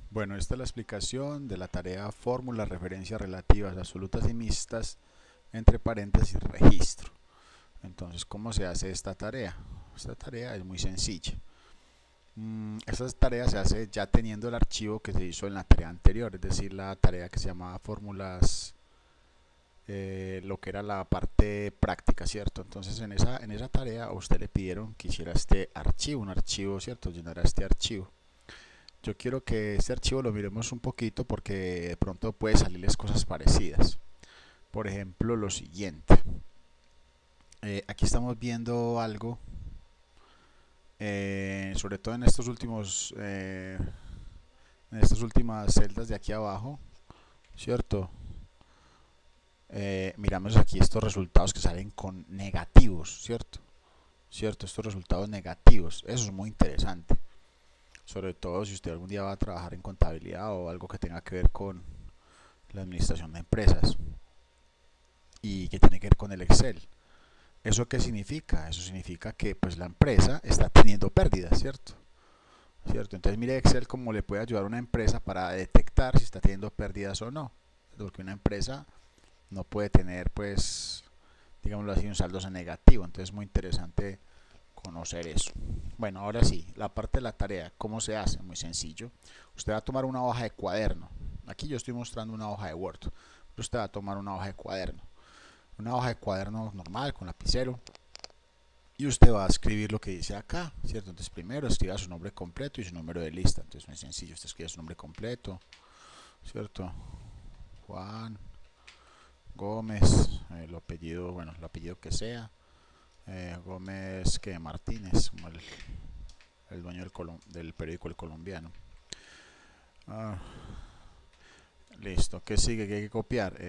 Bueno, esta es la explicación de la tarea fórmula, referencias relativas, absolutas y mixtas, entre paréntesis, registro. Entonces, ¿cómo se hace esta tarea? Esta tarea es muy sencilla. Esta tarea se hace ya teniendo el archivo que se hizo en la tarea anterior, es decir, la tarea que se llamaba fórmulas, lo que era la parte práctica, ¿cierto? Entonces, en esa tarea a usted le pidieron que hiciera este archivo, un archivo, ¿cierto? Llenara este archivo. Yo quiero que este archivo lo miremos un poquito porque de pronto puede salirles cosas parecidas. Por ejemplo, lo siguiente. Aquí estamos viendo algo, sobre todo en estas últimas celdas de aquí abajo, ¿cierto? Miramos aquí estos resultados que salen con negativos, ¿cierto? ¿Cierto? Estos resultados negativos. Eso es muy interesante. Sobre todo si usted algún día va a trabajar en contabilidad o algo que tenga que ver con la administración de empresas y que tiene que ver con el Excel. ¿Eso qué significa? Eso significa que pues la empresa está teniendo pérdidas, ¿cierto? ¿Cierto? Entonces mire Excel cómo le puede ayudar a una empresa para detectar si está teniendo pérdidas o no. Porque una empresa no puede tener, pues, digámoslo así, un saldo negativo. Entonces es muy interesante conocer eso. Bueno, ahora sí, la parte de la tarea, ¿cómo se hace? Muy sencillo. Usted va a tomar una hoja de cuaderno. Aquí yo estoy mostrando una hoja de Word. Pero usted va a tomar una hoja de cuaderno. Una hoja de cuaderno normal con lapicero. Y usted va a escribir lo que dice acá, ¿cierto? Entonces primero escriba su nombre completo y su número de lista. Entonces muy sencillo, usted escribe su nombre completo, ¿cierto? Juan Gómez, el apellido, bueno, el apellido que sea. Gómez que Martínez, como el dueño del periódico El Colombiano. Ah, listo, ¿qué sigue? ¿Qué hay que copiar?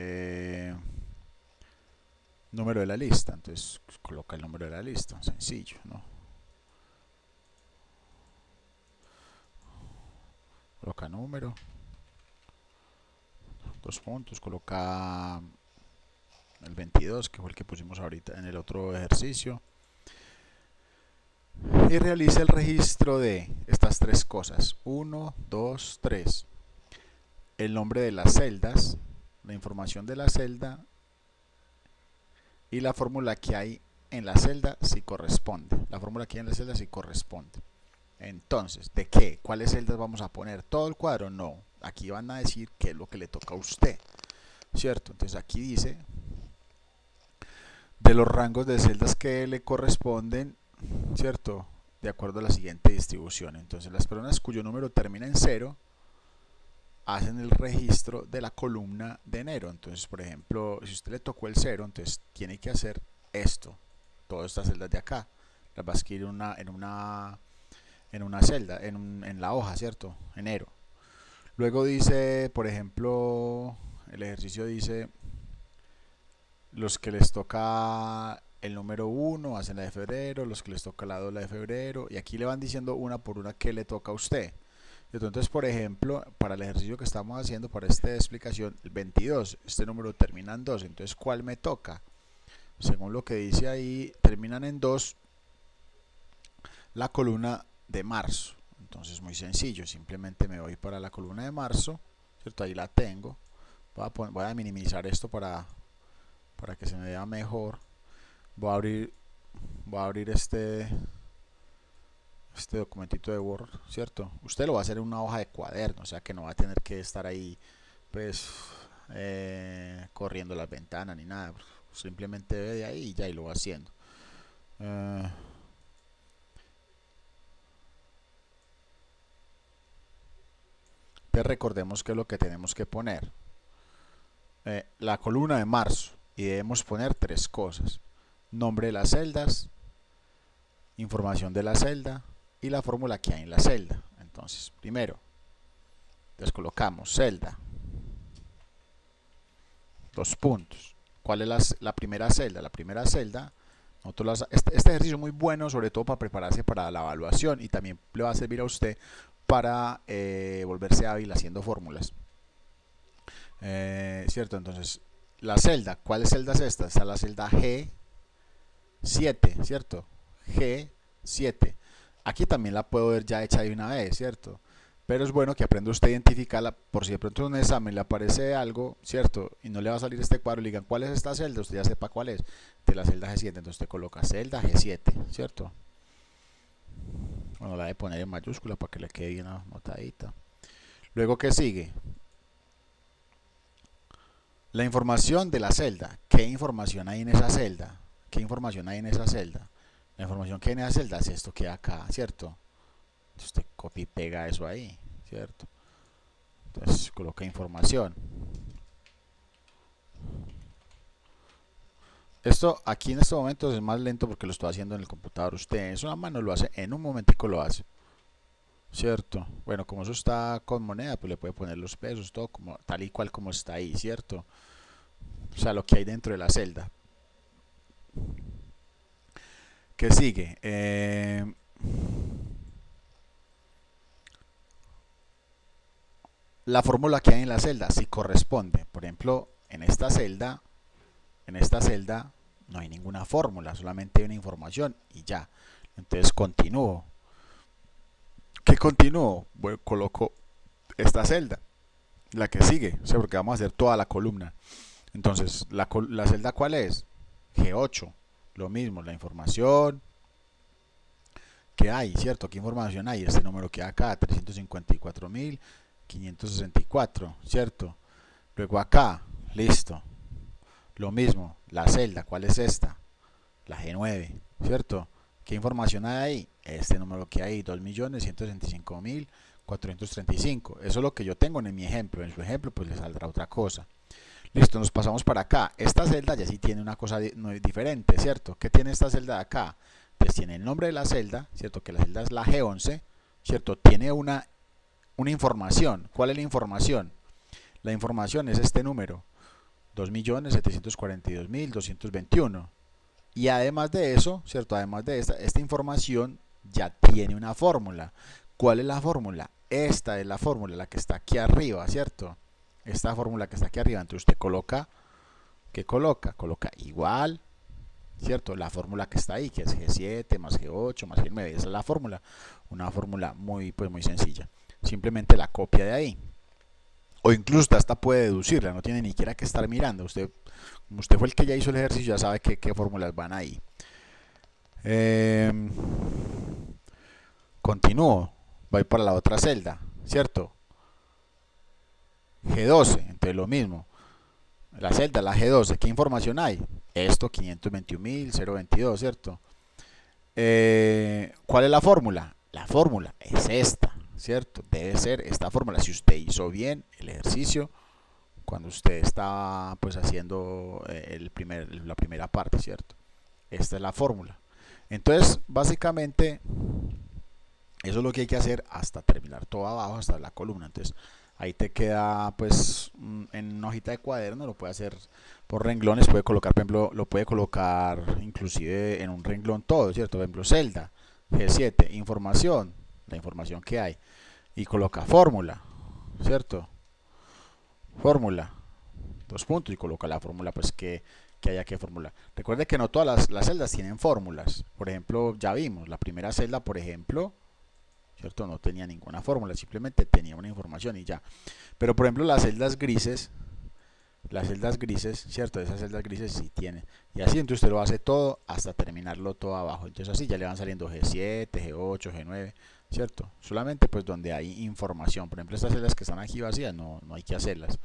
Número de la lista, entonces coloca el número de la lista, sencillo, ¿no? Coloca número, dos puntos, coloca el 22, que fue el que pusimos ahorita en el otro ejercicio, y realiza el registro de estas tres cosas: uno, 2, 3. El nombre de las celdas, la información de la celda y la fórmula que hay en la celda si corresponde. La fórmula que hay en la celda si corresponde. Entonces, ¿de qué? ¿Cuáles celdas vamos a poner? ¿Todo el cuadro? No. Aquí van a decir qué es lo que le toca a usted, ¿cierto? Entonces aquí dice de los rangos de celdas que le corresponden, ¿cierto? De acuerdo a la siguiente distribución. Entonces las personas cuyo número termina en 0 hacen el registro de la columna de enero. Entonces, por ejemplo, si usted le tocó el 0, entonces tiene que hacer esto. Todas estas celdas de acá las va a escribir en una celda, en la hoja, ¿cierto? Enero. Luego dice, por ejemplo, el ejercicio dice, los que les toca el número 1 hacen la de febrero, los que les toca la 2 la de febrero, y aquí le van diciendo una por una qué le toca a usted. Entonces, por ejemplo, para el ejercicio que estamos haciendo, para esta explicación, el 22, este número termina en 2, entonces ¿cuál me toca? Según lo que dice ahí, terminan en 2 la columna de marzo. Entonces, muy sencillo, simplemente me voy para la columna de marzo, ¿cierto? Ahí la tengo. Voy a minimizar esto para que se me vea mejor. Voy a abrir este documentito de Word, ¿cierto? Usted lo va a hacer en una hoja de cuaderno, o sea que no va a tener que estar ahí, pues, corriendo las ventanas ni nada. Simplemente ve de ahí y ya y lo va haciendo. Eh, Entonces recordemos que es lo que tenemos que poner. La columna de marzo y debemos poner tres cosas: nombre de las celdas, información de la celda y la fórmula que hay en la celda. Entonces, primero, descolocamos celda, dos puntos. ¿Cuál es la primera celda? La primera celda, este ejercicio es muy bueno, sobre todo para prepararse para la evaluación y también le va a servir a usted para volverse hábil haciendo fórmulas. ¿Cierto? Entonces, la celda, ¿cuál celda es esta? Está la celda G7, ¿cierto? G7. Aquí también la puedo ver ya hecha de una vez, ¿cierto? Pero es bueno que aprenda usted a identificarla por si de pronto en un examen le aparece algo, ¿cierto? Y no le va a salir este cuadro y le digan, ¿cuál es esta celda? Usted ya sepa cuál es, de la celda G7. Entonces usted coloca celda G7, ¿cierto? Bueno, la de poner en mayúscula para que le quede bien anotadita. Luego, ¿qué sigue? La información de la celda. ¿Qué información hay en esa celda? ¿Qué información hay en esa celda? La información que hay en esa celda es esto que hay acá, ¿cierto? Usted copia y pega eso ahí, ¿cierto? Entonces coloca información. Esto aquí en estos momentos es más lento porque lo estoy haciendo en el computador. Usted en su mano lo hace, en un momentico lo hace, ¿cierto? Bueno, como eso está con moneda, pues le puede poner los pesos, todo como, tal y cual como está ahí, ¿cierto? O sea, lo que hay dentro de la celda. ¿Qué sigue? La fórmula que hay en la celda, si corresponde. Por ejemplo, en esta celda no hay ninguna fórmula, solamente hay una información y ya. Entonces continúo. ¿Qué continúo? Bueno, coloco esta celda, la que sigue, o sea, porque vamos a hacer toda la columna. Entonces, la celda ¿cuál es? G8. Lo mismo, la información que hay, ¿cierto? ¿Qué información hay? Este número que hay acá, 354.564, ¿cierto? Luego acá, listo. Lo mismo, la celda, ¿cuál es esta? La G9, ¿cierto? ¿Qué información hay ahí? Este número que hay, 2.165.435. Eso es lo que yo tengo en mi ejemplo. En su ejemplo, pues le saldrá otra cosa. Listo, nos pasamos para acá. Esta celda ya sí tiene una cosa diferente, ¿cierto? ¿Qué tiene esta celda de acá? Pues tiene el nombre de la celda, ¿cierto? Que la celda es la G11, ¿cierto? Tiene una información. ¿Cuál es la información? La información es este número, 2.742.221. Y además de eso, ¿cierto? Además de esta información ya tiene una fórmula. ¿Cuál es la fórmula? Esta es la fórmula, la que está aquí arriba, ¿cierto? Esta fórmula que está aquí arriba. Entonces usted coloca, ¿qué coloca? Coloca igual, ¿cierto? La fórmula que está ahí, que es G7 más G8 más G9. Esa es la fórmula. Una fórmula muy sencilla. Simplemente la copia de ahí. O incluso hasta puede deducirla, no tiene ni siquiera que estar mirando. Como usted fue el que ya hizo el ejercicio, ya sabe qué fórmulas van ahí. Continúo, voy para la otra celda, ¿cierto? G12, entonces lo mismo. La celda, la G12, ¿qué información hay? Esto, 521.022, ¿cierto? ¿Cuál es la fórmula? La fórmula es esta, ¿cierto? Debe ser esta fórmula. Si usted hizo bien el ejercicio, cuando usted está pues haciendo la primera parte, ¿cierto? Esta es la fórmula. Entonces, básicamente, eso es lo que hay que hacer hasta terminar todo abajo, hasta la columna. Entonces, ahí te queda, pues, en una hojita de cuaderno, lo puede hacer por renglones, puede colocar, por ejemplo, lo puede colocar inclusive en un renglón todo, ¿cierto? Por ejemplo, celda, G7, información, la información que hay, y coloca fórmula, ¿cierto? Fórmula, dos puntos, y coloca la fórmula, pues, que haya que formular. Recuerde que no todas las celdas tienen fórmulas. Por ejemplo, ya vimos, la primera celda, por ejemplo, ¿cierto? No tenía ninguna fórmula, simplemente tenía una información y ya. Pero por ejemplo las celdas grises, ¿cierto? Esas celdas grises sí tienen. Y así entonces usted lo hace todo hasta terminarlo todo abajo. Entonces así ya le van saliendo G7, G8, G9, ¿cierto? Solamente pues donde hay información. Por ejemplo estas celdas que están aquí vacías no hay que hacerlas.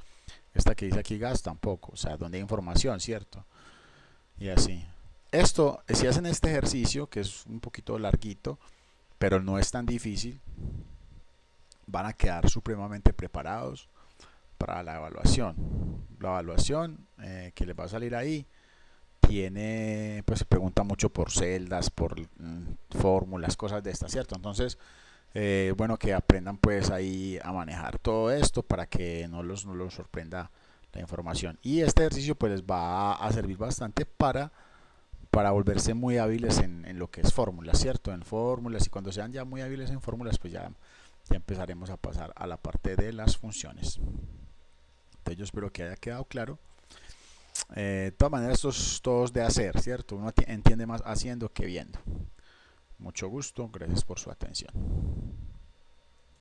Esta que dice aquí gas tampoco, o sea, donde hay información, ¿cierto? Y así. Esto, si hacen este ejercicio, que es un poquito larguito, pero no es tan difícil, van a quedar supremamente preparados para la evaluación. La evaluación que les va a salir ahí tiene, pues se pregunta mucho por celdas, por fórmulas, cosas de estas, ¿cierto? Entonces, bueno, que aprendan pues ahí a manejar todo esto para que no los sorprenda la información. Y este ejercicio pues les va a servir bastante para volverse muy hábiles en lo que es fórmulas, ¿cierto? En fórmulas, y cuando sean ya muy hábiles en fórmulas, pues ya empezaremos a pasar a la parte de las funciones. Entonces yo espero que haya quedado claro. De todas maneras, estos todos de hacer, ¿cierto? Uno entiende más haciendo que viendo. Mucho gusto, gracias por su atención.